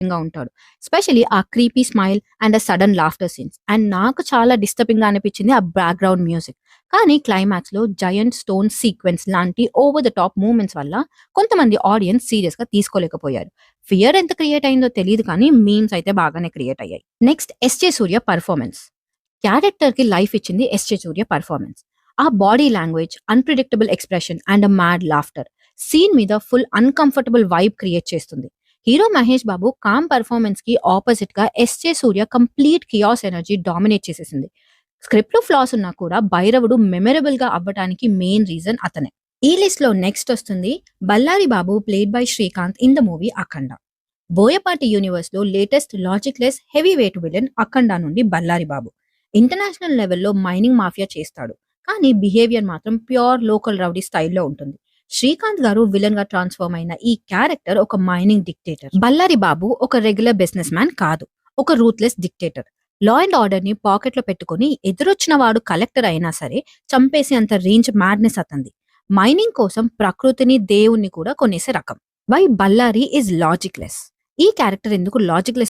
గా ఉంటాడు. ఎస్పెషల్లీ ఆ క్రీపీ స్మైల్ అండ్ ఆ సడన్ లాఫ్టర్ సీన్స్. అండ్ నాకు చాలా డిస్టర్బింగ్‌గా అనిపించింది ఆ బ్యాక్‌గ్రౌండ్ మ్యూజిక్. కానీ క్లైమాక్స్‌లో జయంట్ స్టోన్ సీక్వెన్స్ లాంటి ఓవర్ ద టాప్ మూవ్‌మెంట్స్ వల్ల కొంతమంది ఆడియన్స్ సీరియస్‌గా తీసుకోలేకపోయారు. ఫియర్ ఎంత క్రియేట్ అయిందో తెలీదు కానీ మీమ్స్ అయితే బాగానే క్రియేట్ అయ్యాయి. Next 'SJ Surya' performance. క్యారెక్టర్‌కి లైఫ్ ఇచ్చింది 'ఎస్‌జే సూర్య' పెర్ఫార్మన్స్. ఆ body language, unpredictable expression and mad laughter scene మీద ఫుల్ అన్‌కంఫర్టబుల్ వైబ్ క్రియేట్ చేస్తుంది. హీరో మహేష్ బాబు కామ్ పెర్ఫార్మన్స్‌కి ఆపోజిట్‌గా 'SJ Surya' complete chaos energy dominate చేసేసింది. స్క్రిప్ట్‌లో ఫ్లాస్ ఉన్నా కూడా 'భైరవుడు' మెమరబుల్‌గా అవ్వటానికి మెయిన్ రీజన్ అతనే. ఈ లిస్ట్‌లో నెక్స్ట్ వస్తుంది 'Ballari Babu' played by Srikanth in the movie 'Akhanda'. Boyapati యూనివర్స్‌లో latest logicless heavy weight villain 'Akhanda' నుండి బల్లారి బాబు. ఇంటర్నేషనల్ లెవెల్‌లో మైనింగ్ మాఫియా చేస్తాడు. కానీ బిహేవియర్ మాత్రం ప్యూర్ లోకల్ రౌడీ స్టైల్‌లో ఉంటుంది. శ్రీకాంత్ గారు విలన్‌గా ట్రాన్స్‌ఫార్మ్ అయిన ఈ క్యారెక్టర్ ఒక మైనింగ్ డిక్టేటర్. బల్లారి బాబు ఒక రెగ్యులర్ బిజినెస్ మ్యాన్ కాదు. ఒక రూత్‌లెస్ డిక్టేటర్. లా అండ్ ఆర్డర్‌ని పాకెట్‌లో పెట్టుకొని ఎదురొచ్చిన వాడు కలెక్టర్ అయినా సరే చంపేసే అంత రేంజ్ మ్యాడ్‌నెస్ అతనిది. మైనింగ్ కోసం ప్రకృతిని, దేవుణ్ణి కూడా కొనేసే రకం. Why Bellary is logicless. ఈ క్యారెక్టర్ ఎందుకు లాజిక్‌లెస్